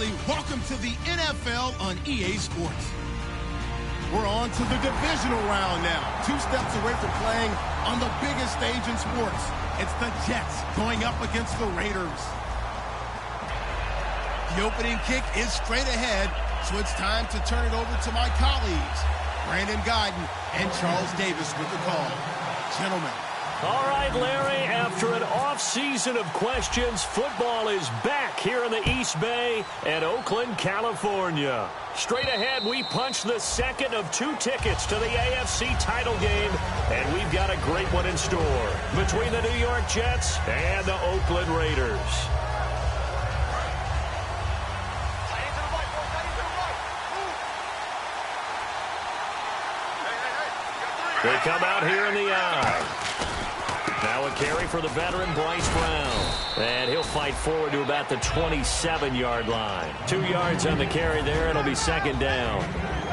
family, welcome to the NFL on EA Sports. We're on to the divisional round now. 2 steps away from playing on the biggest stage in sports. It's the Jets going up against the Raiders. The opening kick is straight ahead, so it's time to turn it over to my colleagues, Brandon Guyton and Charles Davis with the call. Gentlemen. All right, Larry, after an off-season of questions, football is back here in the East Bay at Oakland, California. Straight ahead, we punch the second of 2 tickets to the AFC title game, and we've got a great one in store between the New York Jets and the Oakland Raiders. They come out here in the eye. Now a carry for the veteran Bryce Brown. And he'll fight forward to about the 27-yard line. 2 yards on the carry there. It'll be second down.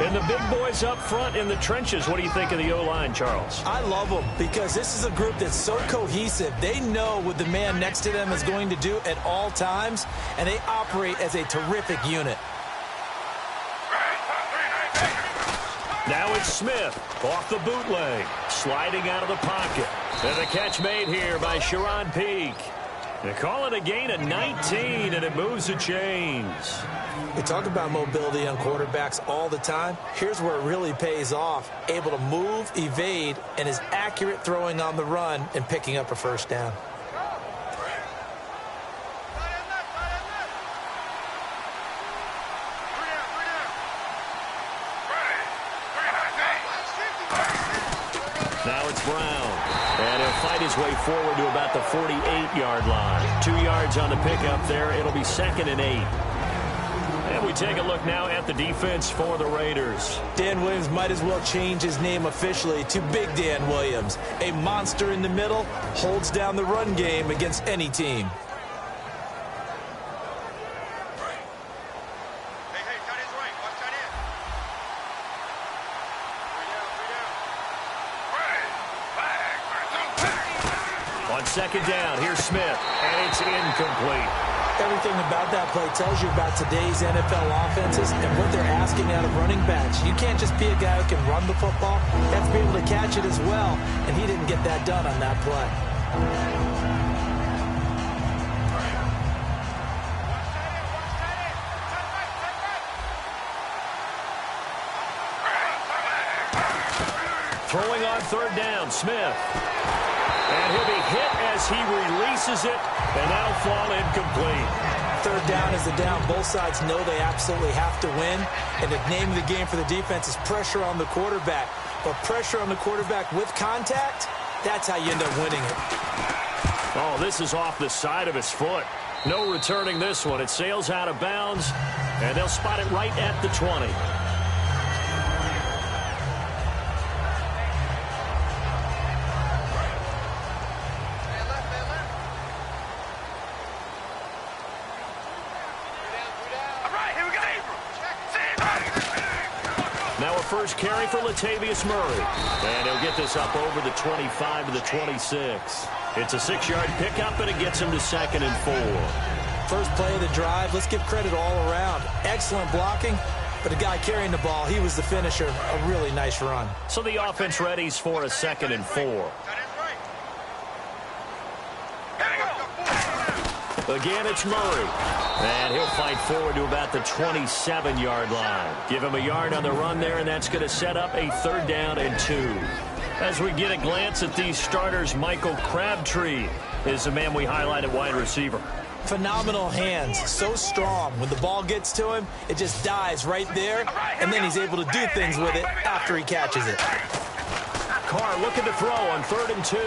And the big boys up front in the trenches. What do you think of the O-line, Charles? I love them because this is a group that's so cohesive. They know what the man next to them is going to do at all times, and they operate as a terrific unit. Now it's Smith off the bootleg, sliding out of the pocket. And the catch made here by Sharon Peak. They call it a gain of 19, and it moves the chains. We talk about mobility on quarterbacks all the time. Here's where it really pays off. Able to move, evade, and is accurate throwing on the run and picking up a first down. Now it's Brown. And he'll fight his way forward to about the 48-yard line. 2 yards on the pickup there. It'll be second and 8. And we take a look now at the defense for the Raiders. Dan Williams might as well change his name officially to Big Dan Williams. A monster in the middle, holds down the run game against any team. Second down, here's Smith, and it's incomplete. Everything about that play tells you about today's NFL offenses and what they're asking out of running backs. You can't just be a guy who can run the football. You have to be able to catch it as well, and he didn't get that done on that play. Throwing on third down, Smith. And he'll be hit as he releases it, and that'll fall incomplete. Third down is the down. Both sides know they absolutely have to win, and the name of the game for the defense is pressure on the quarterback. But pressure on the quarterback with contact, that's how you end up winning it. Oh, this is off the side of his foot. No returning this one. It sails out of bounds, and they'll spot it right at the 20. First carry for Latavius Murray. And he'll get this up over the 25 to the 26. It's a 6-yard pickup, and it gets him to second and 4. First play of the drive, let's give credit all around. Excellent blocking, but the guy carrying the ball, he was the finisher. A really nice run. So the offense readies for a second and 4. Again, it's Murray. And he'll fight forward to about the 27-yard line. Give him a yard on the run there, and that's going to set up a third down and 2. As we get a glance at these starters, Michael Crabtree is the man we highlight at wide receiver. Phenomenal hands, so strong. When the ball gets to him, it just dies right there, and then he's able to do things with it after he catches it. Carr looking to throw on 3rd and 2.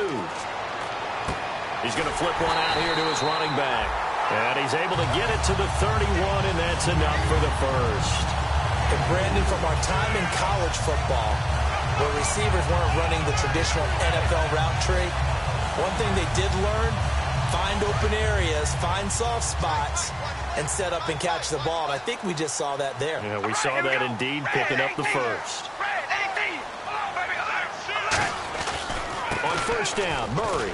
He's going to flip one out here to his running back. And he's able to get it to the 31, and that's enough for the first. And Brandon, from our time in college football, where receivers weren't running the traditional NFL route tree, one thing they did learn, find open areas, find soft spots, and set up and catch the ball. And I think we just saw that there. Yeah, we saw that indeed, picking up the first. On first down, Murray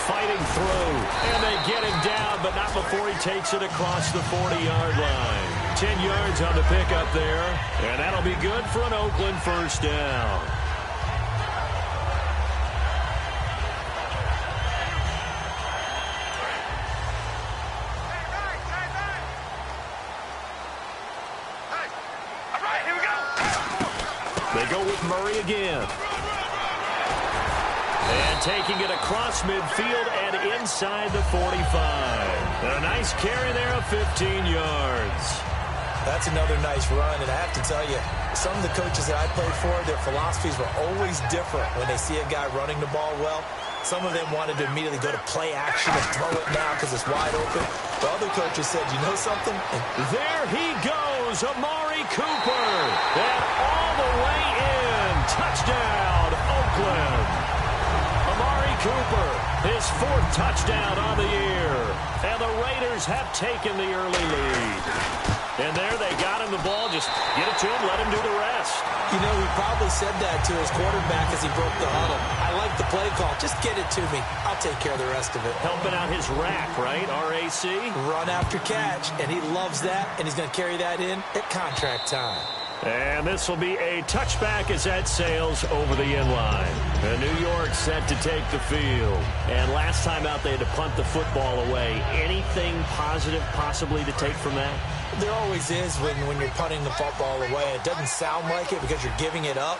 fighting through, and they get him down, but not before he takes it across the 40-yard line. 10 yards on the pickup there. And that'll be good for an Oakland first down. They go with Murray again. And taking it across midfield and inside the 45. And a nice carry there of 15 yards. That's another nice run, and I have to tell you, some of the coaches that I played for, their philosophies were always different when they see a guy running the ball well. Some of them wanted to immediately go to play action and throw it now because it's wide open. The other coaches said, you know something? There he goes, Amari Cooper. And all the way in. Touchdown, Oakland. Amari Cooper, his 4th touchdown on the year. And the Raiders have taken the early lead. And there they got him the ball. Just get it to him, let him do the rest. You know, he probably said that to his quarterback as he broke the huddle. I like the play call. Just get it to me. I'll take care of the rest of it. Helping out his rack, right? RAC. Run after catch, and he loves that, and he's going to carry that in at contract time. And this will be a touchback as that sails over the inline. And New York set to take the field. And last time out, they had to punt the football away. Anything positive possibly to take from that? There always is when you're punting the football away. It doesn't sound like it because you're giving it up,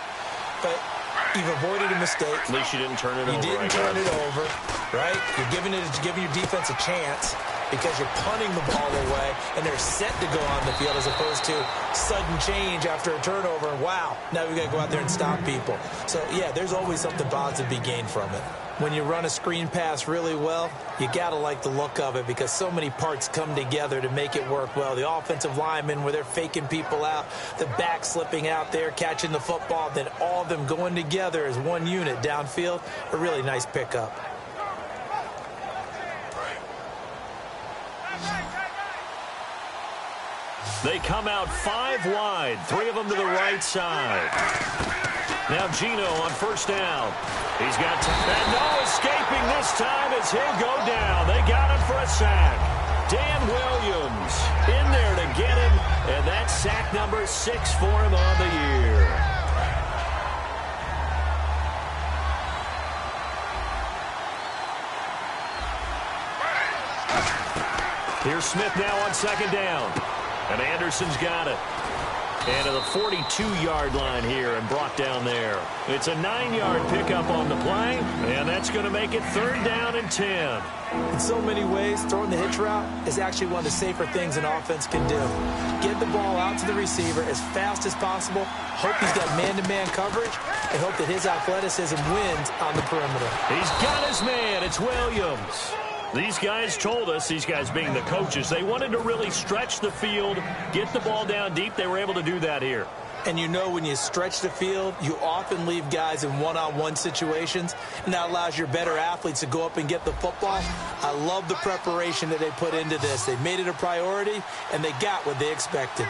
but you've avoided a mistake. At least you didn't turn it over. You didn't turn it over, right? You're giving your defense a chance because you're punting the ball away, and they're set to go on the field as opposed to sudden change after a turnover. And wow, now we've got to go out there and stop people. So, yeah, there's always something positive to be gained from it. When you run a screen pass really well, you got to like the look of it because so many parts come together to make it work well. The offensive linemen, where they're faking people out, the back slipping out there, catching the football, then all of them going together as one unit downfield, a really nice pickup. They come out 5 wide, 3 of them to the right side. Now Gino on first down. He's got time. And no escaping this time as he'll go down. They got him for a sack. Dan Williams in there to get him. And that's sack number 6 for him on the year. Here's Smith now on second down. And Anderson's got it. And to the 42-yard line here and brought down there. It's a 9-yard pickup on the play, and that's going to make it 3rd down and 10. In so many ways, throwing the hitch route is actually one of the safer things an offense can do. Get the ball out to the receiver as fast as possible, hope he's got man-to-man coverage, and hope that his athleticism wins on the perimeter. He's got his man. It's Williams. These guys told us, these guys being the coaches, they wanted to really stretch the field, get the ball down deep. They were able to do that here. And you know when you stretch the field, you often leave guys in one-on-one situations, and that allows your better athletes to go up and get the football. I love the preparation that they put into this. They made it a priority, and they got what they expected.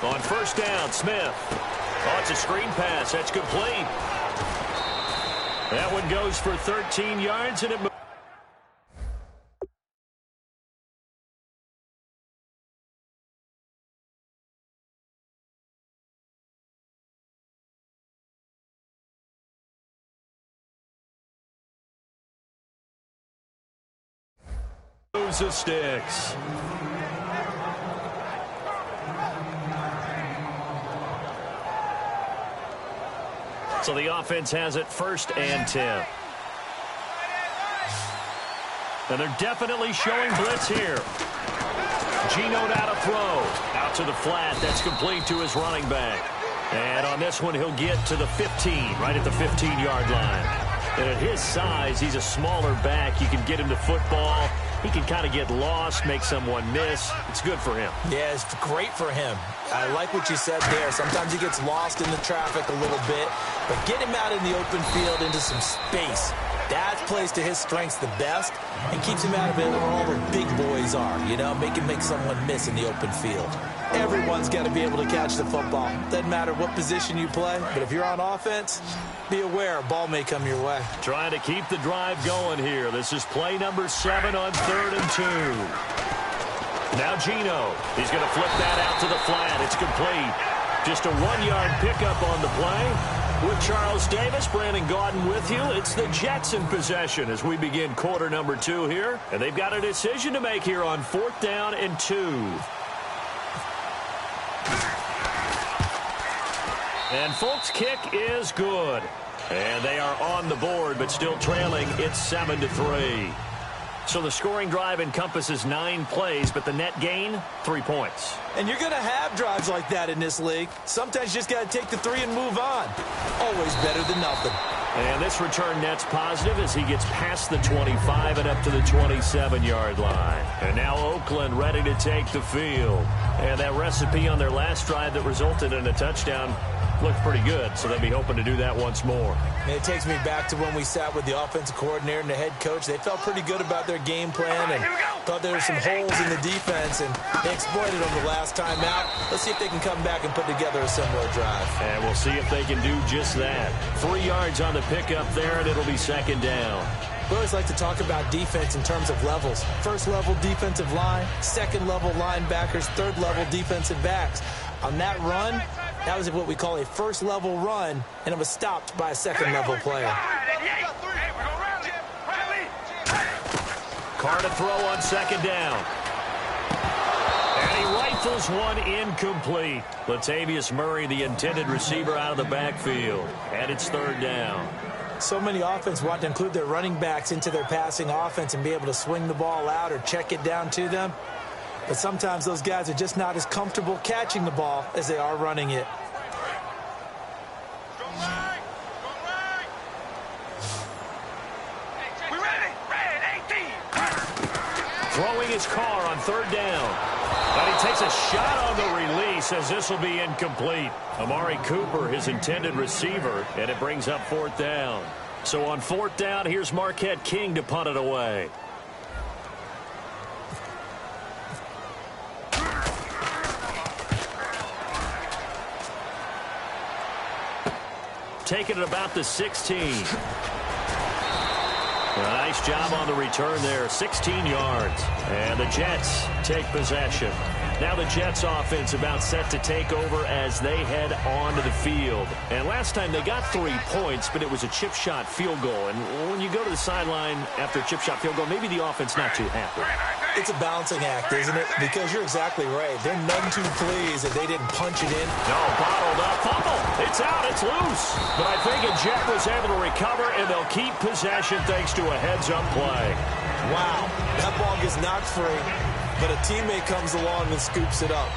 On first down, Smith. Oh, it's a screen pass. That's complete. That one goes for 13 yards, and it moves the sticks. So the offense has it 1st and 10. And they're definitely showing blitz here. Gino now to throw. Out to the flat. That's complete to his running back. And on this one, he'll get to the 15, right at the 15-yard line. And at his size, he's a smaller back. You can get him to football. He can kind of get lost, make someone miss. It's good for him. Yeah, it's great for him. I like what you said there. Sometimes he gets lost in the traffic a little bit, but get him out in the open field into some space. That plays to his strengths the best and keeps him out of it where all the big boys are, you know, make someone miss in the open field. Everyone's got to be able to catch the football. Doesn't matter what position you play, but if you're on offense, be aware, a ball may come your way. Trying to keep the drive going here. This is play number 7 on 3rd and 2. Now Gino. He's going to flip that out to the flat. It's complete. Just a 1-yard pickup on the play. With Charles Davis, Brandon Gaudin with you. It's the Jets in possession as we begin quarter number 2 here. And they've got a decision to make here on 4th down and 2. And Folk's kick is good. And they are on the board, but still trailing. It's 7-3. So the scoring drive encompasses 9 plays, but the net gain, 3 points. And you're going to have drives like that in this league. Sometimes you just got to take the 3 and move on. Always better than nothing. And this return net's positive as he gets past the 25 and up to the 27-yard line. And now Oakland ready to take the field. And that recipe on their last drive that resulted in a touchdown looked pretty good, so they'll be hoping to do that once more. And it takes me back to when we sat with the offensive coordinator and the head coach. They felt pretty good about their game plan and thought there were some holes in the defense, and they exploited them the last time out. Let's see if they can come back and put together a similar drive. And we'll see if they can do just that. 3 yards on the pickup there, and it'll be 2nd down. We always like to talk about defense in terms of levels. 1st level defensive line, 2nd level linebackers, 3rd level defensive backs. On that run, that was what we call a 1st level run, and it was stopped by a 2nd level player. Carr to throw on 2nd down. And he rifles one incomplete. Latavius Murray, the intended receiver, out of the backfield. And it's 3rd down. So many offenses want to include their running backs into their passing offense and be able to swing the ball out or check it down to them. But sometimes those guys are just not as comfortable catching the ball as they are running it. Throwing his Carr on 3rd down. And he takes a shot on the release as this will be incomplete. Amari Cooper, his intended receiver, and it brings up 4th down. So on 4th down, here's Marquette King to punt it away. Taking it about the 16. A nice job on the return there, 16 yards. And the Jets take possession. Now the Jets offense about set to take over as they head onto the field. And last time they got 3 points, but it was a chip shot field goal. And when you go to the sideline after a chip shot field goal, maybe the offense not too happy. It's a balancing act, isn't it? Because you're exactly right. They're none too pleased that they didn't punch it in. No, bottled up. Fumble. It's out. It's loose. But I think a Jet was able to recover, and they'll keep possession thanks to a heads-up play. Wow. That ball gets knocked free, but a teammate comes along and scoops it up.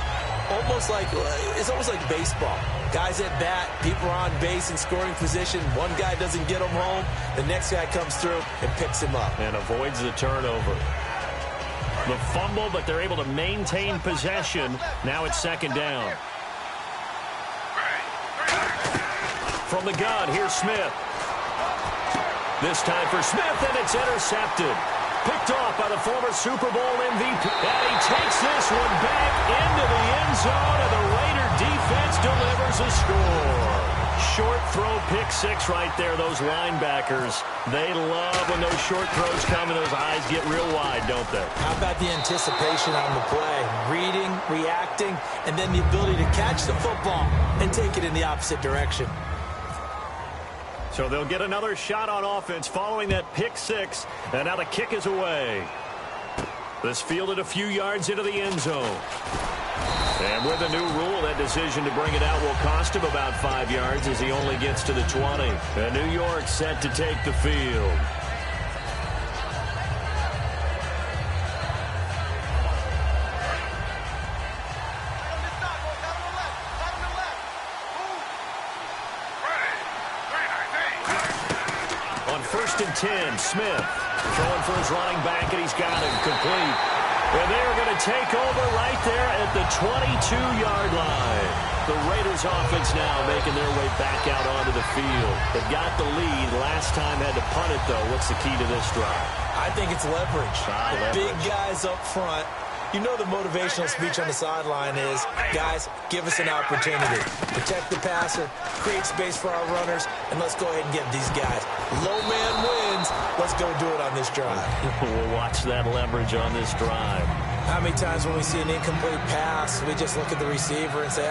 It's almost like baseball. Guys at bat, people are on base in scoring position. One guy doesn't get him home. The next guy comes through and picks him up. And avoids the turnover. The fumble, but they're able to maintain possession. Now it's 2nd down. From the gun, here's Smith. This time for Smith, and it's intercepted. Picked off by the former Super Bowl MVP. And he takes this one back into the end zone, and the Raider defense delivers a score. Short throw, pick 6 right there. Those linebackers, they love when those short throws come and those eyes get real wide, don't they? How about the anticipation on the play? Reading, reacting, and then the ability to catch the football and take it in the opposite direction. So they'll get another shot on offense following that pick 6, and now the kick is away. This fielded a few yards into the end zone. And with a new rule, that decision to bring it out will cost him about 5 yards as he only gets to the 20. And New York set to take the field. On 1st and 10, Smith throwing for his running back, and he's got him complete. And they're going to take over right there at the 22-yard line. The Raiders offense now making their way back out onto the field. They've got the lead. Last time had to punt it, though. What's the key to this drive? I think it's leverage. Leverage. Big guys up front You know the motivational speech on the sideline is, guys, give us an opportunity. Protect the passer, create space for our runners, and let's go ahead and get these guys. Low man wins. Let's go do it on this drive. We'll watch that leverage on this drive. How many times when we see an incomplete pass, we just look at the receiver and say,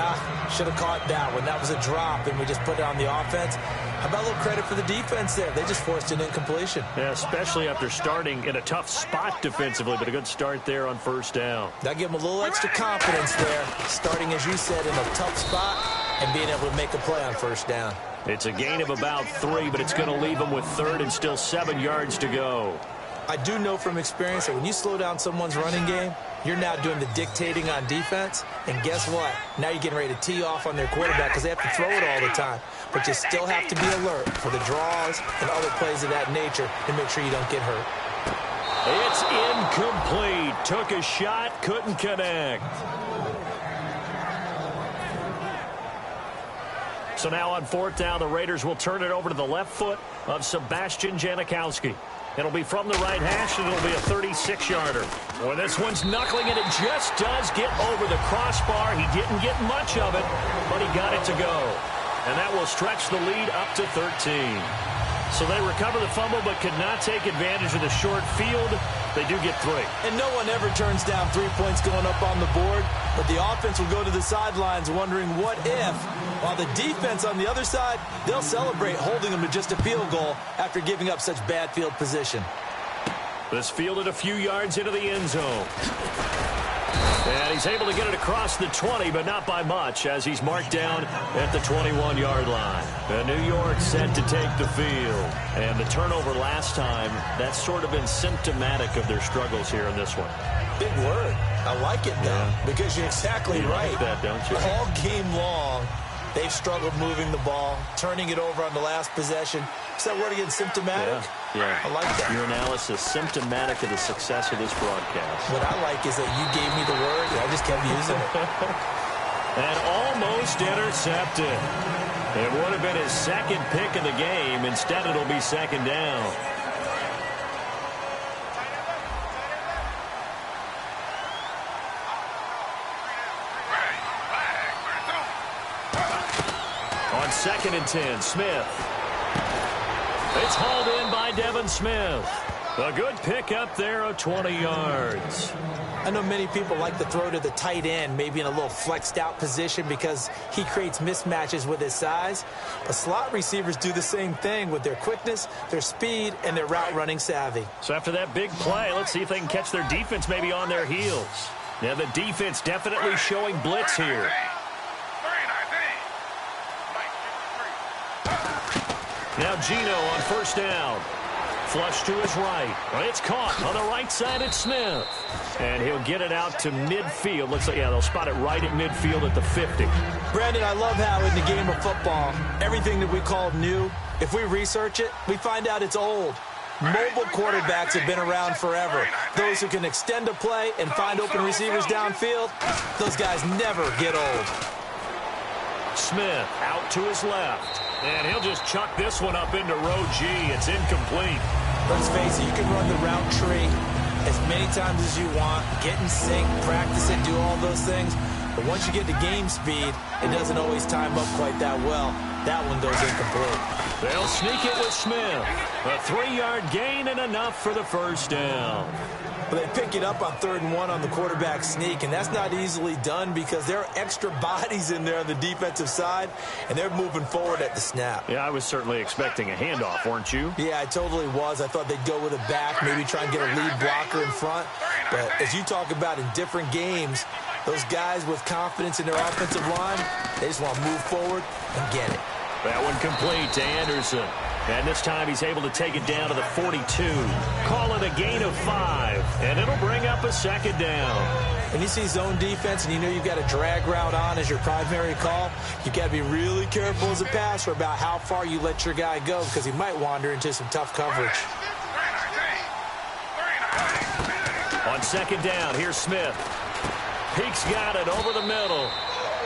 should have caught that one. That was a drop, and we just put it on the offense. How about a little credit for the defense there? They just forced an incompletion. Yeah, especially after starting in a tough spot defensively, but a good start there on first down. That give them a little extra confidence there, starting, as you said, in a tough spot and being able to make a play on first down. It's a gain of about 3, but it's going to leave them with third and still 7 yards to go. I do know from experience that when you slow down someone's running game, you're now doing the dictating on defense. And guess what? Now you're getting ready to tee off on their quarterback because they have to throw it all the time. But you still have to be alert for the draws and other plays of that nature to make sure you don't get hurt. It's incomplete. Took a shot, couldn't connect. So now on fourth down, the Raiders will turn it over to the left foot of Sebastian Janikowski. It'll be from the right hash, and it'll be a 36-yarder. Boy, this one's knuckling, and it just does get over the crossbar. He didn't get much of it, but he got it to go. And that will stretch the lead up to 13. So they recover the fumble, but could not take advantage of the short field. They do get 3. And no one ever turns down 3 points going up on the board, but the offense will go to the sidelines wondering what if. While the defense on the other side, they'll celebrate holding them to just a field goal after giving up such bad field position. This fielded a few yards into the end zone. And he's able to get it across the 20, but not by much, as he's marked down at the 21-yard line. And New York set to take the field. And the turnover last time, that's sort of been symptomatic of their struggles here in this one. Big word. I like it, though, because you're exactly right. Like that, don't you? All game long, they've struggled moving the ball, turning it over on the last possession. Is that word again, symptomatic? Yeah. I like that. Your analysis, symptomatic of the success of this broadcast. What I like is that you gave me the word, and I just kept using it. And almost intercepted. It would have been his second pick of the game. Instead, it'll be second down. On 2nd and 10, Smith. It's hauled in by Devin Smith. A good pickup there of 20 yards. I know many people like to throw to the tight end, maybe in a little flexed out position because he creates mismatches with his size. But slot receivers do the same thing with their quickness, their speed, and their route running savvy. So after that big play, let's see if they can catch their defense maybe on their heels. Now the defense definitely showing blitz here. Now Gino on first down. Flush to his right. It's caught on the right side at Smith. And he'll get it out to midfield. Looks like, yeah, they'll spot it right at midfield at the 50. Brandon, I love how in the game of football, everything that we call new, if we research it, we find out it's old. Mobile quarterbacks have been around forever. Those who can extend a play and find open receivers downfield, those guys never get old. Smith out to his left. And he'll just chuck this one up into row G. It's incomplete. Let's face it, you can run the route tree as many times as you want, get in sync, practice it, do all those things. But once you get to game speed, it doesn't always time up quite that well. That one goes incomplete. They'll sneak it with Smith. A 3-yard gain and enough for the first down. But they pick it up on 3rd and 1 on the quarterback sneak, and that's not easily done because there are extra bodies in there on the defensive side, and they're moving forward at the snap. Yeah, I was certainly expecting a handoff, weren't you? Yeah, I totally was. I thought they'd go with a back, maybe try and get a lead blocker in front. But as you talk about in different games, those guys with confidence in their offensive line, they just want to move forward and get it. That one complete to Anderson. And this time he's able to take it down to the 42. Call it a gain of 5. And it'll bring up a second down. When you see zone defense and you know you've got a drag route on as your primary call, you've got to be really careful as a passer about how far you let your guy go because he might wander into some tough coverage. On second down, here's Smith. Peek's got it over the middle.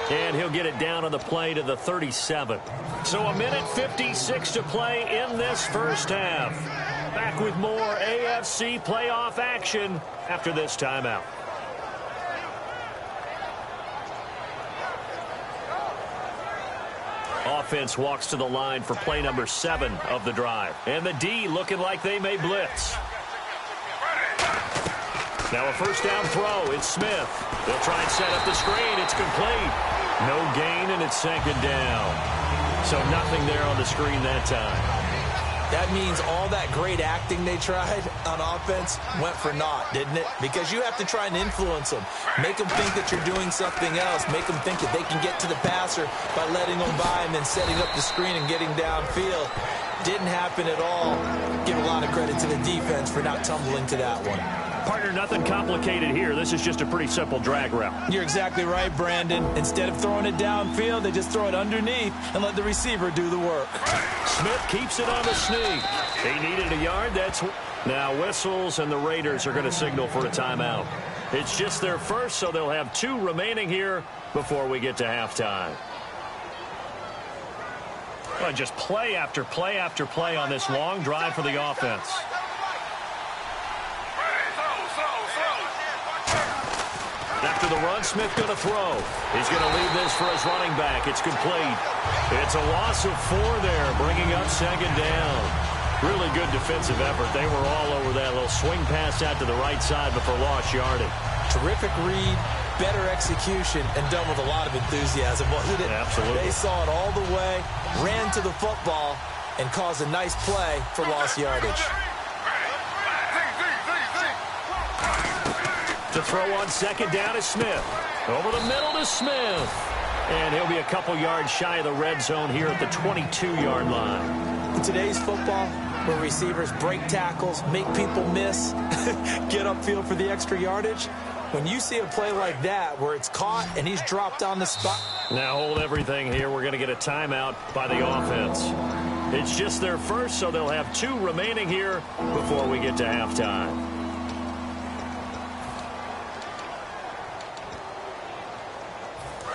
And he'll get it down on the play to the 37. So a minute 56 to play in this first half. Back with more AFC playoff action after this timeout. offense walks to the line for play number 7 of the drive. And the D looking like they may blitz. Now a first down throw. It's Smith. They'll try and set up the screen. It's complete. No gain, and it's 2nd down. So nothing there on the screen that time. That means all that great acting they tried on offense went for naught, didn't it? Because you have to try and influence them. Make them think that you're doing something else. Make them think that they can get to the passer by letting them by and then setting up the screen and getting downfield. Didn't happen at all. Give a lot of credit to the defense for not tumbling to that one. Partner, nothing complicated here. This is just a pretty simple drag route. You're exactly right, Brandon. Instead of throwing it downfield, they just throw it underneath and let the receiver do the work. Smith keeps it on the sneak. He needed a yard. That's now whistles, and the Raiders are going to signal for a timeout. It's just their first, so they'll have 2 remaining here before we get to halftime. Well, just play after play after play on this long drive for the offense. After the run, Smith going to throw. He's going to leave this for his running back. It's complete. It's a loss of 4 there, bringing up 2nd down. Really good defensive effort. They were all over that little swing pass out to the right side before lost yardage. Terrific read, better execution, and done with a lot of enthusiasm, wasn't it? Absolutely. They saw it all the way, ran to the football, and caused a nice play for lost yardage. To throw on 2nd down is Smith. Over the middle to Smith. And he'll be a couple yards shy of the red zone here at the 22-yard line. In today's football, where receivers break tackles, make people miss, get upfield for the extra yardage, when you see a play like that where it's caught and he's dropped on the spot. Now hold everything here. We're going to get a timeout by the offense. It's just their first, so they'll have 2 remaining here before we get to halftime.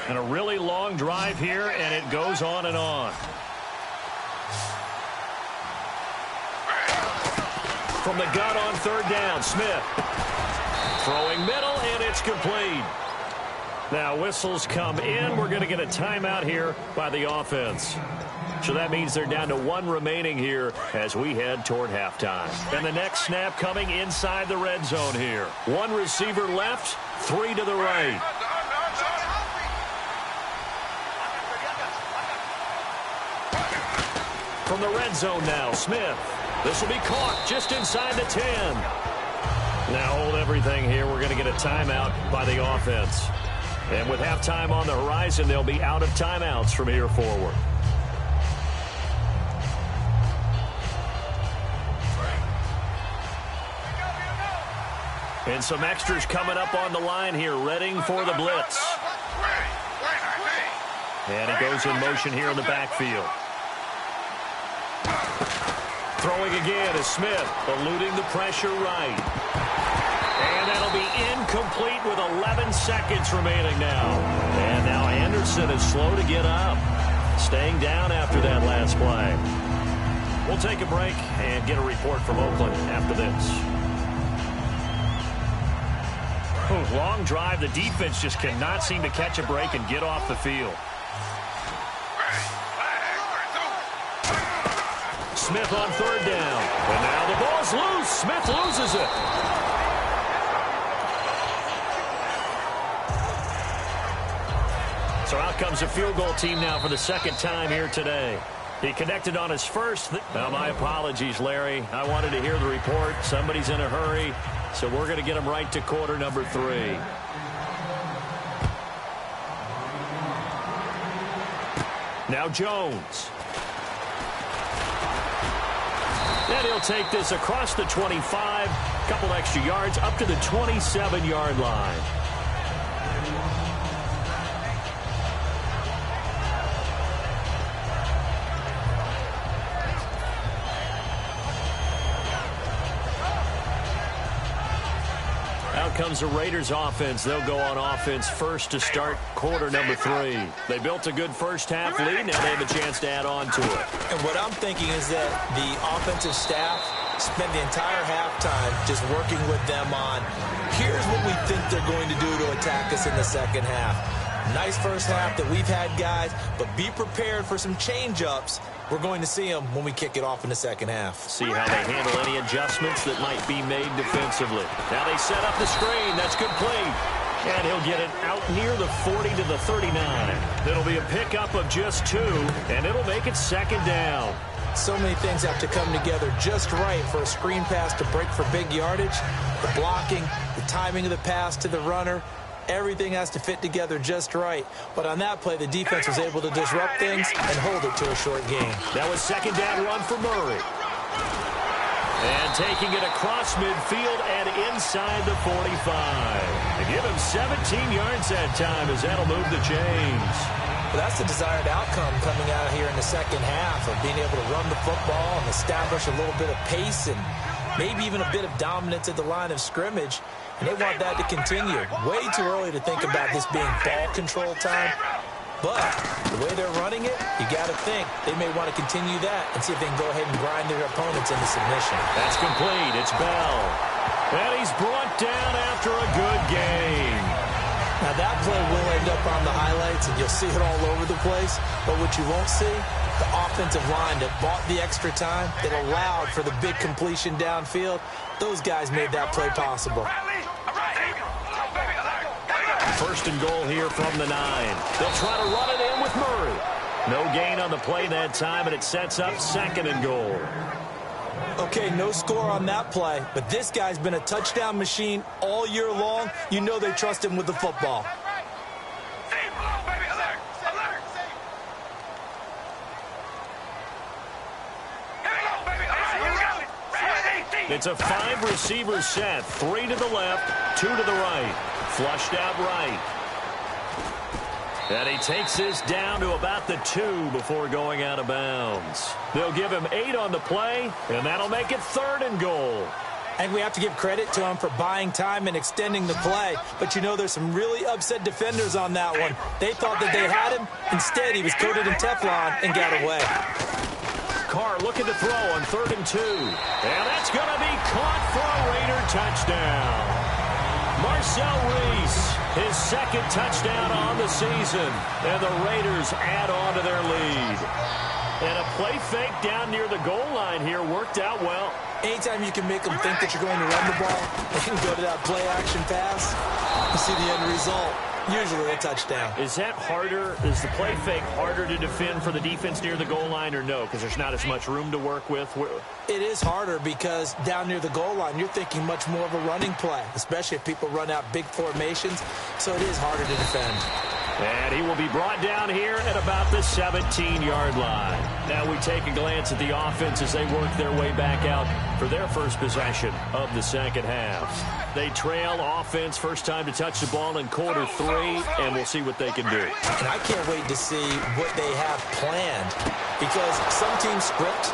And a really long drive here, and it goes on and on. From the gun on 3rd down, Smith. Throwing middle, and it's complete. Now whistles come in. We're going to get a timeout here by the offense. So that means they're down to 1 remaining here as we head toward halftime. And the next snap coming inside the red zone here. 1 receiver left, 3 to the right. From the red zone now, Smith. This will be caught just inside the 10. Now hold everything here. We're going to get a timeout by the offense. And with halftime on the horizon, they'll be out of timeouts from here forward. And some extras coming up on the line here, readying for the blitz. And he goes in motion here in the backfield. Throwing again is Smith, eluding the pressure right. And that'll be incomplete with 11 seconds remaining now. And now Anderson is slow to get up, staying down after that last play. We'll take a break and get a report from Oakland after this. Long drive. The defense just cannot seem to catch a break and get off the field. Smith on 3rd down. And now the ball's loose. Smith loses it. So out comes a field goal team now for the 2nd time here today. He connected on his first. Now, my apologies, Larry. I wanted to hear the report. Somebody's in a hurry. So we're going to get him right to quarter number 3. Now Jones. And he'll take this across the 25, couple extra yards, up to the 27-yard line. Out comes the Raiders offense. They'll go on offense first to start quarter number 3. They built a good first half lead. Now they have a chance to add on to it. And what I'm thinking is that the offensive staff spent the entire halftime just working with them on, here's what we think they're going to do to attack us in the second half. Nice first half that we've had, guys, but be prepared for some change-ups. We're going to see them when we kick it off in the second half. See how they handle any adjustments that might be made defensively. Now they set up the screen. That's complete. And he'll get it out near the 40 to the 39. It'll be a pickup of just 2, and it'll make it second down. So many things have to come together just right for a screen pass to break for big yardage. The blocking, the timing of the pass to the runner, everything has to fit together just right. But on that play, the defense was able to disrupt things and hold it to a short gain. That was second down run for Murray. And taking it across midfield and inside the 45. They give him 17 yards that time as that'll move the chains. Well, that's the desired outcome coming out here in the second half of being able to run the football and establish a little bit of pace and maybe even a bit of dominance at the line of scrimmage. And they want that to continue. Way too early to think about this being ball control time. But the way they're running it, you got to think they may want to continue that and see if they can go ahead and grind their opponents into submission. That's complete. It's Bell. And he's brought down after a good game. Now that play will end up on the highlights, and you'll see it all over the place. But what you won't see, the offensive line that bought the extra time, that allowed for the big completion downfield, those guys made that play possible. First and goal here from the 9. They'll try to run it in with Murray. No gain on the play that time, and it sets up second and goal. Okay, no score on that play, but this guy's been a touchdown machine all year long. You know they trust him with the football. It's a 5-receiver set. 3 to the left, 2 to the right. Flushed out right. And he takes this down to about the 2 before going out of bounds. They'll give him 8 on the play, and that'll make it third and goal. And we have to give credit to him for buying time and extending the play. But you know there's some really upset defenders on that one. They thought that they had him. Instead, he was coated in Teflon and got away. Carr looking to throw on 3rd and 2. And that's going to be caught for a Raider touchdown. Marcel Reese, his second touchdown on the season. And the Raiders add on to their lead. And a play fake down near the goal line here worked out well. Anytime you can make them think that you're going to run the ball, they can go to that play-action pass. You see the end result. Usually a touchdown. Is that harder? Is the play fake harder to defend for the defense near the goal line or no? Because there's not as much room to work with? It is harder because down near the goal line, you're thinking much more of a running play, especially if people run out big formations. So it is harder to defend. And he will be brought down here at about the 17-yard line. Now we take a glance at the offense as they work their way back out for their first possession of the second half. They trail offense first time to touch the ball in quarter 3, and we'll see what they can do. And I can't wait to see what they have planned because some teams script.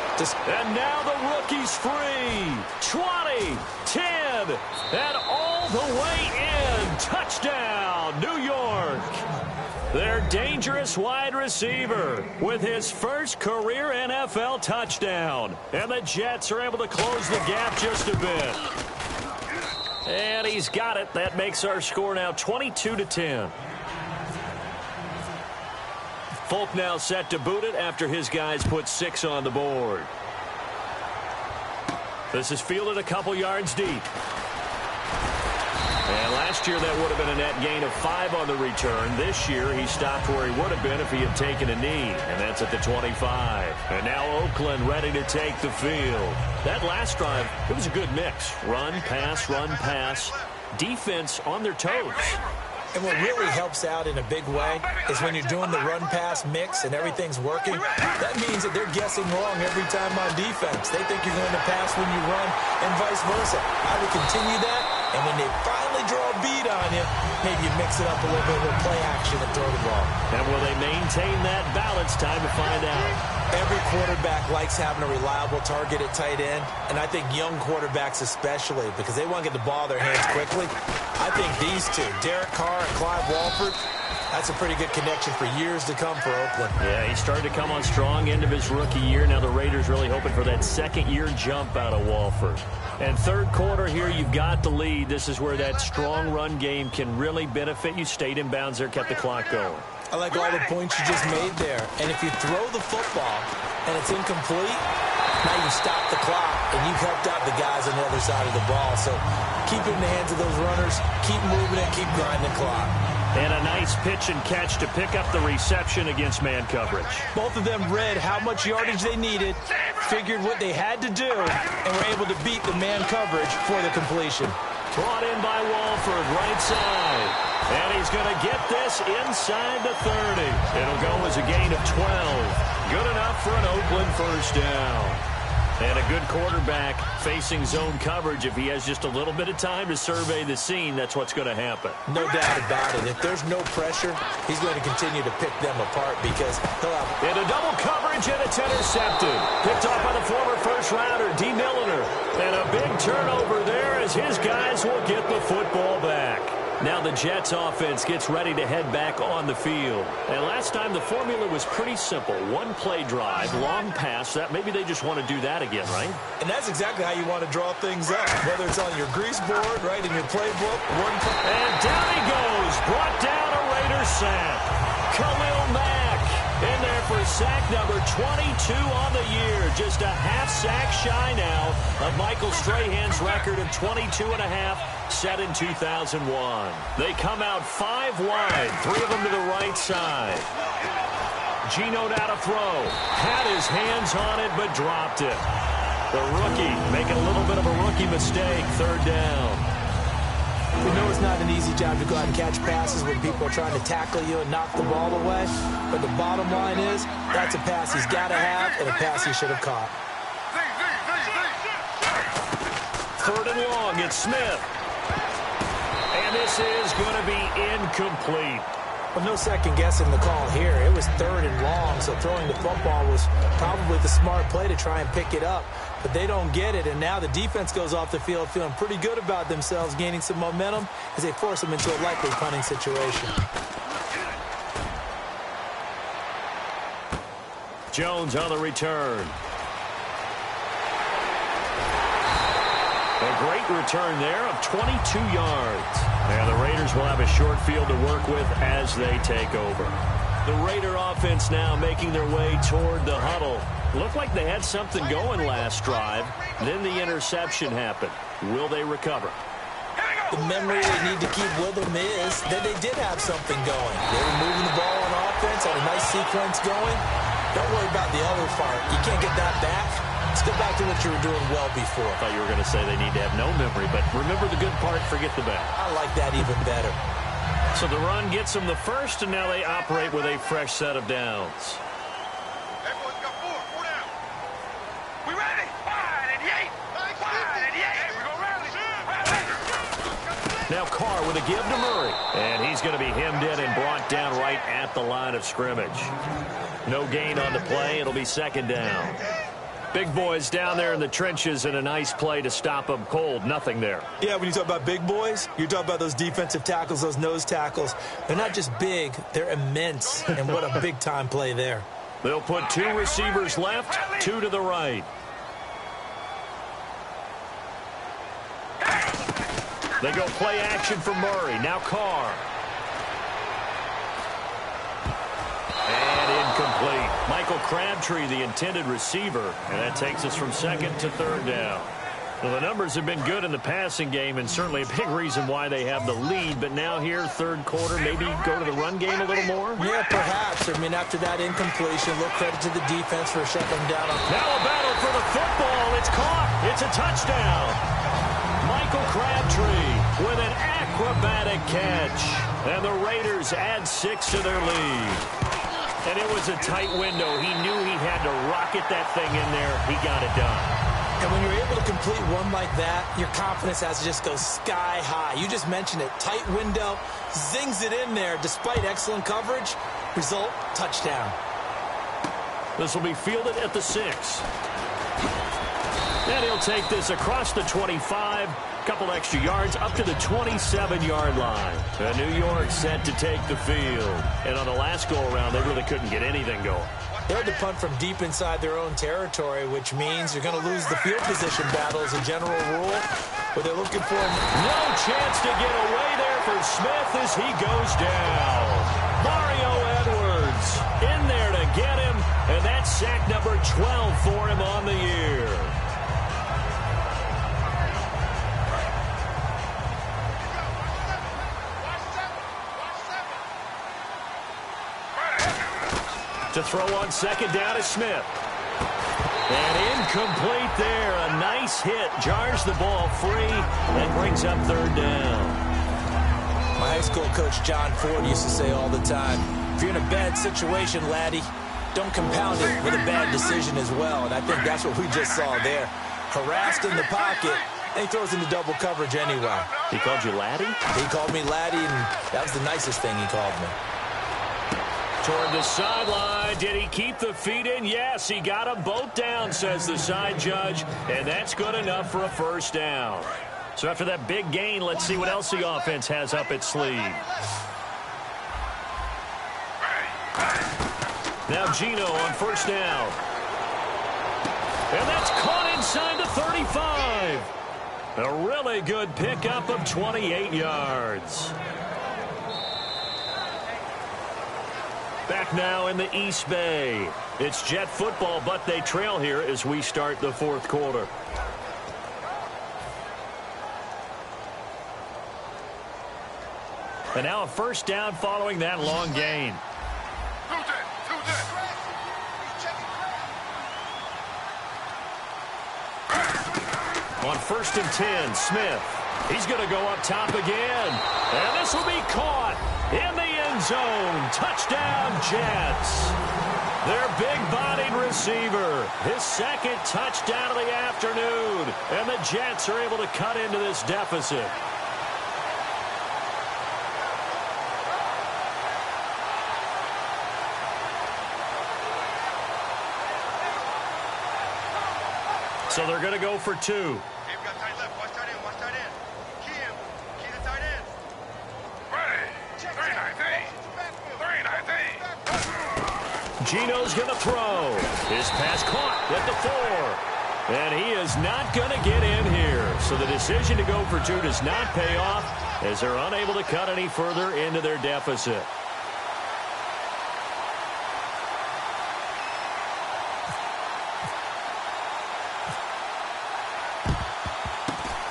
And now the rookie's free. 20, 10, and all the way in. Touchdown, New York. Their dangerous wide receiver with his first career NFL touchdown. And the Jets are able to close the gap just a bit. And he's got it. That makes our score now 22-10. Folk now set to boot it after his guys put 6 on the board. This is fielded a couple yards deep. And last year that would have been a net gain of 5 on the return. This year he stopped where he would have been if he had taken a knee, and that's at the 25. And now Oakland ready to take the field. That last drive, it was a good mix. Run, pass, defense on their toes. And what really helps out in a big way is when you're doing the run-pass mix and everything's working, that means that they're guessing wrong every time on defense. They think you're going to pass when you run and vice versa. I would continue that, and when they finally draw a beat on you, maybe you mix it up a little bit with play action and throw the ball. And will they maintain that balance? Time to find out. Every quarterback likes having a reliable target at tight end, and I think young quarterbacks especially, because they want to get the ball in their hands quickly. I think these two, Derek Carr and Clive Walford, That's a pretty good connection for years to come for Oakland. Yeah, he started to come on strong end of his rookie year. Now the Raiders really hoping for that second-year jump out of Walford. And third quarter here, you've got the lead. This is where that strong run game can really benefit you. Stayed in bounds there, kept the clock going. I like all the points you just made there. And if you throw the football and it's incomplete, now you stop the clock and you've helped out the guys on the other side of the ball. So keep it in the hands of those runners, keep moving it, keep grinding the clock. And a nice pitch and catch to pick up the reception against man coverage. Both of them read how much yardage they needed, figured what they had to do, and were able to beat the man coverage for the completion. Brought in by Walford, right side. And he's going to get this inside the 30. It'll go as a gain of 12. Good enough for an Oakland first down. And a good quarterback facing zone coverage. If he has just a little bit of time to survey the scene, that's what's going to happen. No doubt about it. If there's no pressure, he's going to continue to pick them apart because he'll have... Into double coverage, and it's intercepted. Picked off by the former first-rounder, D. Milliner. And a big turnover there as his guys will get the football back. Now the Jets offense gets ready to head back on the field. And last time the formula was pretty simple. One play drive, long pass. That maybe they just want to do that again, right? And that's exactly how you want to draw things up. Whether it's on your grease board, right, in your playbook. And down he goes. Brought down a Raider sack. Khalil Mack in there for sack number 22 on the year. Just a half sack shy now of Michael Strahan's record of 22 and a half. Set in 2001. They come out 5 wide, 3 of them to the right side. Geno now to throw. Had his hands on it, but dropped it. The rookie making a little bit of a rookie mistake, third down. We know it's not an easy job to go out and catch passes when people are trying to tackle you and knock the ball away. But the bottom line is, that's a pass he's got to have and a pass he should have caught. Third and long, it's Smith. And this is going to be incomplete. Well, no second guessing the call here. It was third and long, so throwing the football was probably the smart play to try and pick it up. But they don't get it, and now the defense goes off the field feeling pretty good about themselves, gaining some momentum as they force them into a likely punting situation. Jones on the return. A great return there of 22 yards. And the Raiders will have a short field to work with as they take over. The Raider offense now making their way toward the huddle. Looked like they had something going last drive. Then the interception happened. Will they recover? The memory they need to keep with them is that they did have something going. They were moving the ball on offense, had a nice sequence going. Don't worry about the other part. You can't get that back. Let's go back to what you were doing well before. I thought you were going to say they need to have no memory, but remember the good part, forget the bad. I like that even better. So the run gets them the first, and now they operate with a fresh set of downs. Hey, boys, got 4 down. We ready? 5 and 8. 5 and 8. Hey, we go rally. Now Carr with a give to Murray. And he's going to be hemmed in and brought down right at the line of scrimmage. No gain on the play. It'll be second down. Big boys down there in the trenches, and a nice play to stop them cold. Nothing there. Yeah, when you talk about big boys, you're talking about those defensive tackles, those nose tackles. They're not just big, they're immense. And what a big-time play there. They'll put 2 receivers left, 2 to the right. They go play action for Murray. Now Carr. And incomplete. Michael Crabtree, the intended receiver. And that takes us from second to third down. Well, the numbers have been good in the passing game, and certainly a big reason why they have the lead. But now here, third quarter, maybe go to the run game a little more? Yeah, perhaps. I mean, after that incompletion, a little credit to the defense for shutting them down. Now a battle for the football. It's caught. It's a touchdown. Michael Crabtree with an acrobatic catch. And the Raiders add 6 to their lead. And it was a tight window. He knew he had to rocket that thing in there. He got it done. And when you're able to complete one like that, your confidence has to just go sky high. You just mentioned it. Tight window, zings it in there despite excellent coverage. Result, touchdown. This will be fielded at the 6. And he'll take this across the 25, couple extra yards up to the 27-yard line. And New York set to take the field. And on the last go-around, they really couldn't get anything going. They had to punt from deep inside their own territory, which means you're going to lose the field position battle as a general rule. But they're looking for no chance to get away there for Smith as he goes down. Mario Edwards in there to get him, and that's sack number 12 for him on the year. To throw on second down is Smith. And incomplete there. A nice hit. Jars the ball free and brings up third down. My high school coach John Ford used to say all the time, if you're in a bad situation, laddie, don't compound it with a bad decision as well. And I think that's what we just saw there. Harassed in the pocket, and he throws into double coverage anyway. He called you laddie? He called me laddie, and that was the nicest thing he called me. Toward the sideline. Did he keep the feet in? Yes, he got them both down, says the side judge. And that's good enough for a first down. So after that big gain, let's see what else the offense has up its sleeve. Now Gino on first down. And that's caught inside the 35. A really good pickup of 28 yards. Back now in the East Bay. It's Jet football, but they trail here as we start the fourth quarter. And now a first down following that long gain. On 1st and 10, Smith. He's going to go up top again. And this will be caught in the end zone. Touchdown, Jets. Their big-bodied receiver. His second touchdown of the afternoon. And the Jets are able to cut into this deficit. So they're going to go for two. Gino's going to throw. His pass caught at the 4. And he is not going to get in here. So the decision to go for two does not pay off as they're unable to cut any further into their deficit.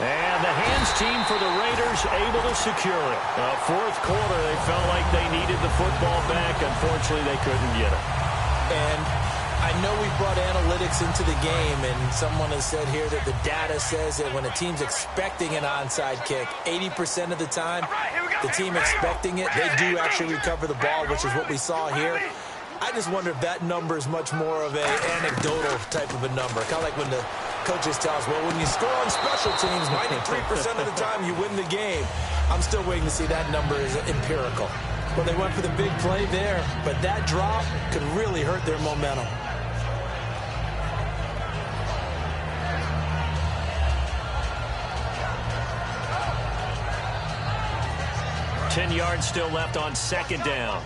And the hands team for the Raiders able to secure it. Fourth quarter, they felt like they needed the football back. Unfortunately, they couldn't get it. And I know we brought analytics into the game, and someone has said here that the data says that when a team's expecting an onside kick, 80% of the time, the team expecting it, they do actually recover the ball, which is what we saw here. I just wonder if that number is much more of an anecdotal type of a number. Kind of like when the coaches tell us, well, when you score on special teams, 93% of the time you win the game. I'm still waiting to see that number is empirical. Well, they went for the big play there, but that drop could really hurt their momentum. Ten yards still left on second down.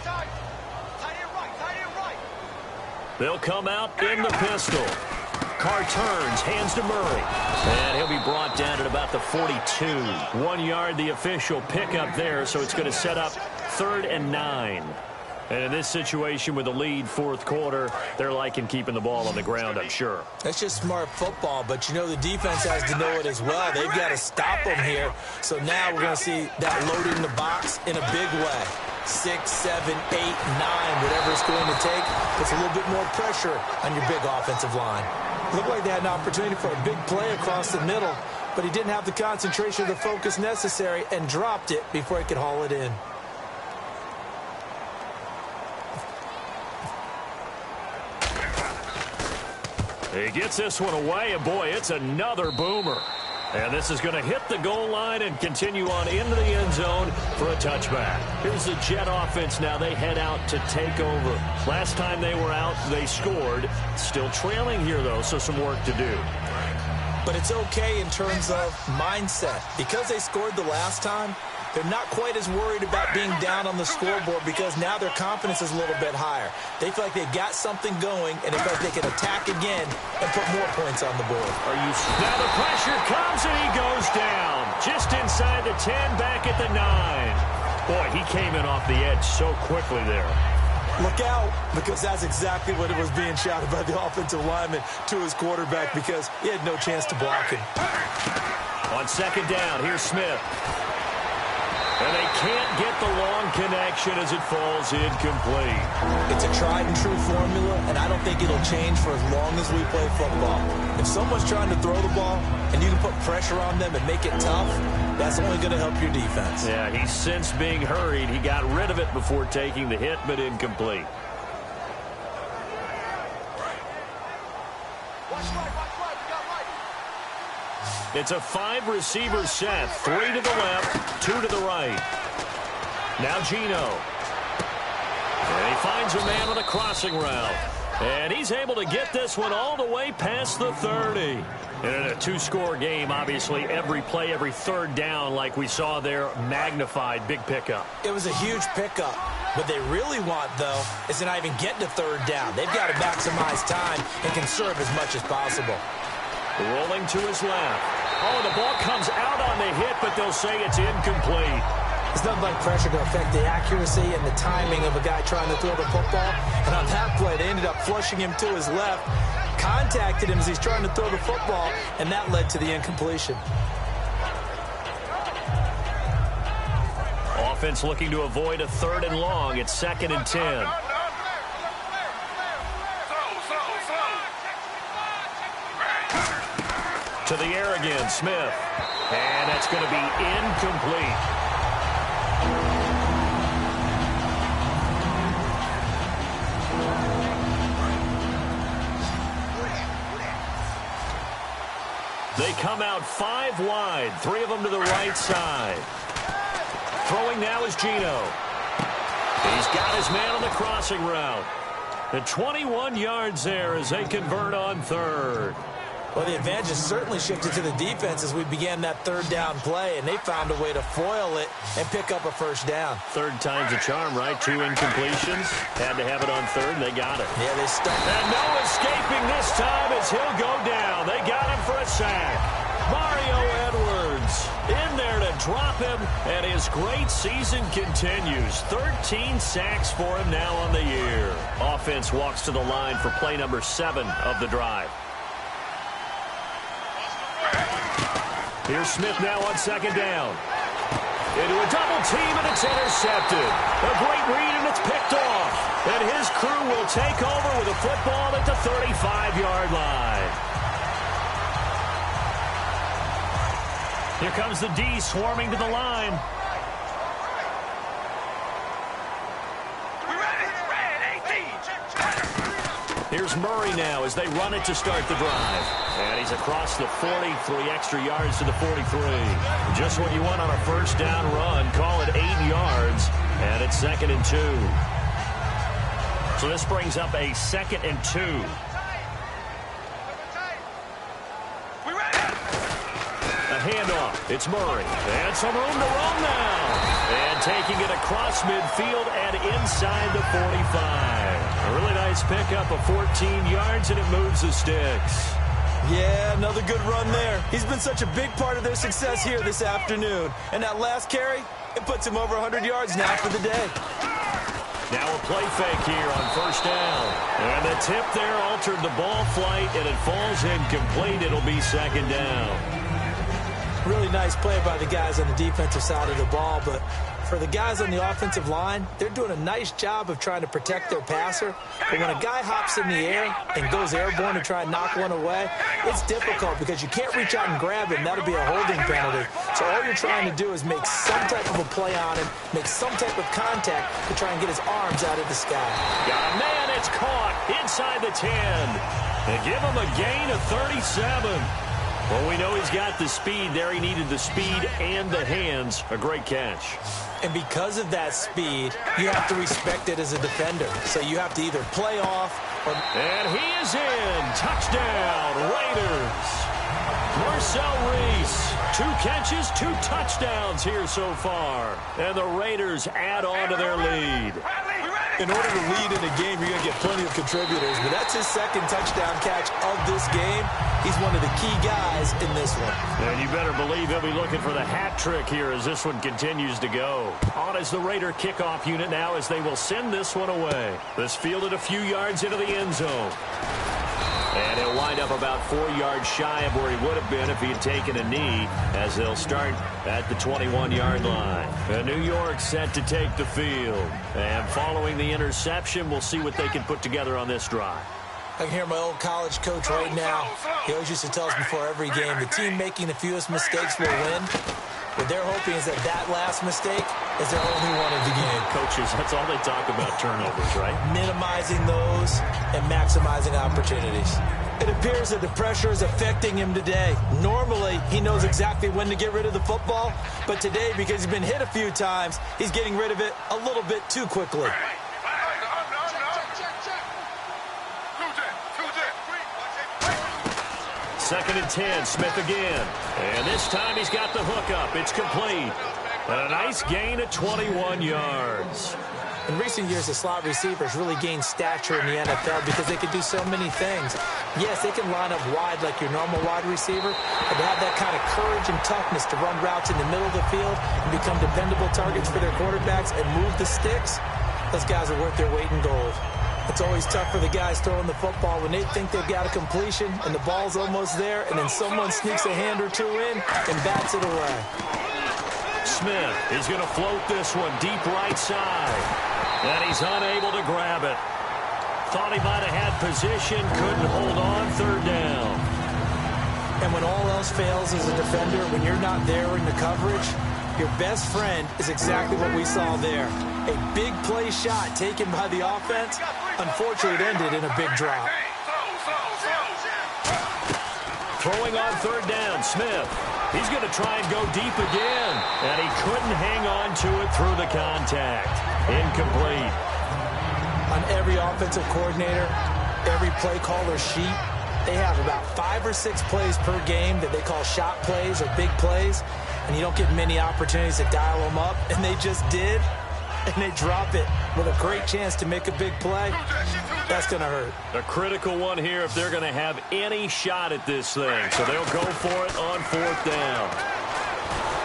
They'll come out in the pistol. Carr turns, hands to Murray. And he'll be brought down at about the 42. 1 yard, the official pickup there, so it's going to set up 3rd and 9. And in this situation with the lead fourth quarter, they're liking keeping the ball on the ground, I'm sure. That's just smart football, but you know the defense has to know it as well. They've got to stop them here. So now we're going to see that loading the box in a big way. 6, 7, 8, 9, whatever it's going to take, puts a little bit more pressure on your big offensive line. Looked like they had an opportunity for a big play across the middle, but he didn't have the concentration or the focus necessary and dropped it before he could haul it in. He gets this one away, and boy, it's another boomer. And this is going to hit the goal line and continue on into the end zone for a touchback. Here's the Jet offense now. They head out to take over. Last time they were out, they scored. Still trailing here, though, so some work to do. but it's okay in terms of mindset. Because they scored the last time, they're not quite as worried about being down on the scoreboard because now their confidence is a little bit higher. They feel like they've got something going, and they feel like they can attack again and put more points on the board. Now the pressure comes, and he goes down. Just inside the 10, back at the 9. Boy, he came in off the edge so quickly there. Look out, because that's exactly what it was being shouted by the offensive lineman to his quarterback because he had no chance to block him. On second down, here's Smith. And they can't get the long connection as it falls incomplete. It's a tried-and-true formula, and I don't think it'll change for as long as we play football. If someone's trying to throw the ball and you can put pressure on them and make it tough, that's only going to help your defense. Yeah, he's since being hurried. He got rid of it before taking the hit, but incomplete. It's a 5-receiver set. 3 to the left, 2 to the right. Now Geno. And he finds a man on a crossing route. And he's able to get this one all the way past the 30. And in a 2-score game, obviously, every play, every third down, like we saw there, magnified. Big pickup. It was a huge pickup. What they really want, though, is to not even get to third down. They've got to maximize time and conserve as much as possible. Rolling to his left. Oh, the ball comes out on the hit, but they'll say it's incomplete. It's nothing like pressure to affect the accuracy and the timing of a guy trying to throw the football. And on that play, they ended up flushing him to his left, contacted him as he's trying to throw the football, and that led to the incompletion. Offense looking to avoid a 3rd and long. It's 2nd and 10. To the air again, Smith. And that's going to be incomplete. They come out 5 wide, 3 of them to the right side. Throwing now is Geno. He's got his man on the crossing route. The 21 yards there as they convert on 3rd. Well, the advantage has certainly shifted to the defense as we began that 3rd down play, and they found a way to foil it and pick up a 1st down. 3rd time's a charm, right? 2 incompletions. Had to have it on 3rd, and they got it. Yeah, they stuck. And no escaping this time as he'll go down. They got him for a sack. Mario Edwards in there to drop him, and his great season continues. 13 sacks for him now on the year. Offense walks to the line for play number 7 of the drive. Here's Smith now on 2nd down. Into a double team, and it's intercepted. A great read, and it's picked off. And his crew will take over with a football at the 35-yard line. Here comes the D swarming to the line. Here's Murray now as they run it to start the drive. And he's across the 40, 3 extra yards to the 43. Just what you want on a 1st down run. Call it 8 yards. And it's 2nd and 2. So this brings up a 2nd and 2. A handoff. It's Murray. And some room to run now. And taking it across midfield and inside the 45. A really nice pickup of 14 yards, and it moves the sticks. Yeah, another good run there. He's been such a big part of their success here this afternoon. And that last carry, it puts him over 100 yards now for the day. Now a play fake here on 1st down. And the tip there altered the ball flight, and it falls incomplete. It'll be 2nd down. Really nice play by the guys on the defensive side of the ball, but for the guys on the offensive line, they're doing a nice job of trying to protect their passer. But when a guy hops in the air and goes airborne to try and knock one away, it's difficult because you can't reach out and grab him. That'll be a holding penalty. So all you're trying to do is make some type of a play on him, make some type of contact to try and get his arms out of the sky. Got a man, it's caught inside the 10. And give him a gain of 37. Well, we know he's got the speed there. He needed the speed and the hands. A great catch. And because of that speed, you have to respect it as a defender. So you have to either play off or... And he is in. Touchdown, Raiders. Marcel Reese. 2 catches, 2 touchdowns here so far. And the Raiders add on to their lead. In order to lead in a game, you're going to get plenty of contributors, but that's his 2nd touchdown catch of this game. He's one of the key guys in this one. And you better believe he'll be looking for the hat trick here as this one continues to go. On is the Raider kickoff unit now as they will send this one away. This fielded a few yards into the end zone. And he'll wind up about 4 yards shy of where he would have been if he had taken a knee, as they'll start at the 21-yard line. And New York set to take the field. And following the interception, we'll see what they can put together on this drive. I can hear my old college coach right now. He always used to tell us before every game, the team making the fewest mistakes will win. What they're hoping is that that last mistake is their only one of the game. Coaches, that's all they talk about, turnovers, right? Minimizing those and maximizing opportunities. It appears that the pressure is affecting him today. Normally, he knows exactly when to get rid of the football, but today, because he's been hit a few times, he's getting rid of it a little bit too quickly. Second and 10, Smith again. And this time he's got the hook up. It's complete. And a nice gain of 21 yards. In recent years, the slot receivers really gained stature in the NFL because they could do so many things. Yes, they can line up wide like your normal wide receiver, but to have that kind of courage and toughness to run routes in the middle of the field and become dependable targets for their quarterbacks and move the sticks, those guys are worth their weight in gold. It's always tough for the guys throwing the football when they think they've got a completion and the ball's almost there, and then someone sneaks a hand or two in and bats it away. Smith is going to float this one deep right side. And he's unable to grab it. Thought he might have had position, couldn't hold on, 3rd down. And when all else fails as a defender, when you're not there in the coverage, your best friend is exactly what we saw there. A big play shot taken by the offense. Unfortunately, it ended in a big drop. Throwing on 3rd down, Smith. He's going to try and go deep again. And he couldn't hang on to it through the contact. Incomplete. On every offensive coordinator, every play caller sheet, they have about 5 or 6 plays per game that they call shot plays or big plays. And you don't get many opportunities to dial them up. And they just did. And they drop it with a great chance to make a big play. That's going to hurt. A critical one here if they're going to have any shot at this thing. So they'll go for it on 4th down.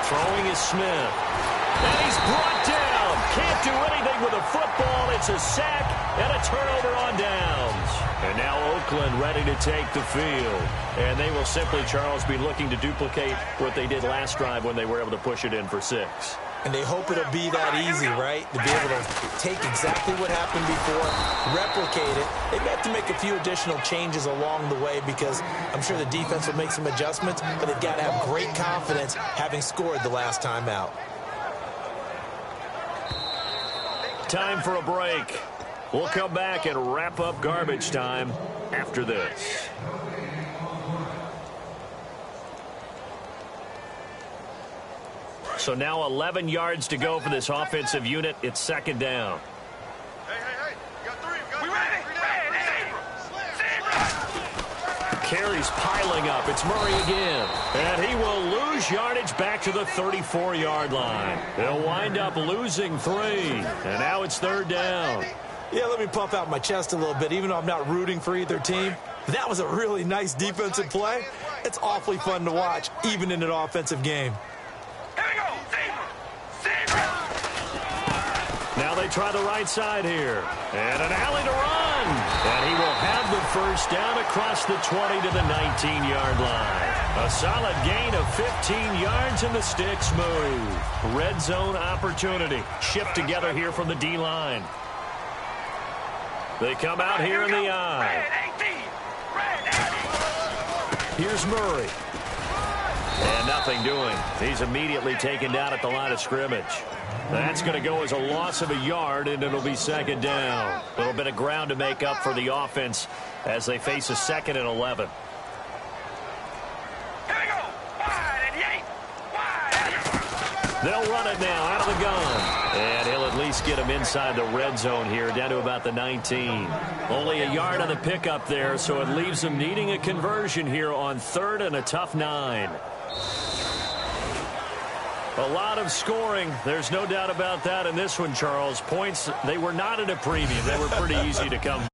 Throwing is Smith. And he's brought down. Can't do anything with a football. It's a sack and a turnover on downs. And now Oakland ready to take the field. And they will simply, Charles, be looking to duplicate what they did last drive when they were able to push it in for 6. And they hope it'll be that easy, right? To be able to take exactly what happened before, replicate it. They may have to make a few additional changes along the way because I'm sure the defense will make some adjustments, but they've got to have great confidence having scored the last time out. Time for a break. We'll come back and wrap up garbage time after this. So now 11 yards to go for this offensive unit. It's 2nd down. Hey. You got 3. We ready. Carries piling up. It's Murray again. And he will lose yardage back to the 34-yard line. They'll wind up losing 3. And now it's 3rd down. Yeah, let me puff out my chest a little bit, even though I'm not rooting for either team. That was a really nice defensive play. It's awfully fun to watch, even in an offensive game. Now they try the right side here. And an alley to run. And he will have the 1st down across the 20 to the 19-yard line. A solid gain of 15 yards and the sticks move. Red zone opportunity. Shift together here from the D-line. They come out here in the eye. Here's Murray. And nothing doing. He's immediately taken down at the line of scrimmage. That's going to go as a loss of a yard, and it'll be 2nd down. A little bit of ground to make up for the offense as they face a 2nd and 11. They'll run it now out of the gun. And he'll at least least get them inside the red zone here, down to about the 19. Only a yard on the pickup there, so it leaves them needing a conversion here on 3rd and a tough 9. A lot of scoring. There's no doubt about that in this one, Charles. Points, they were not at a premium. They were pretty easy to come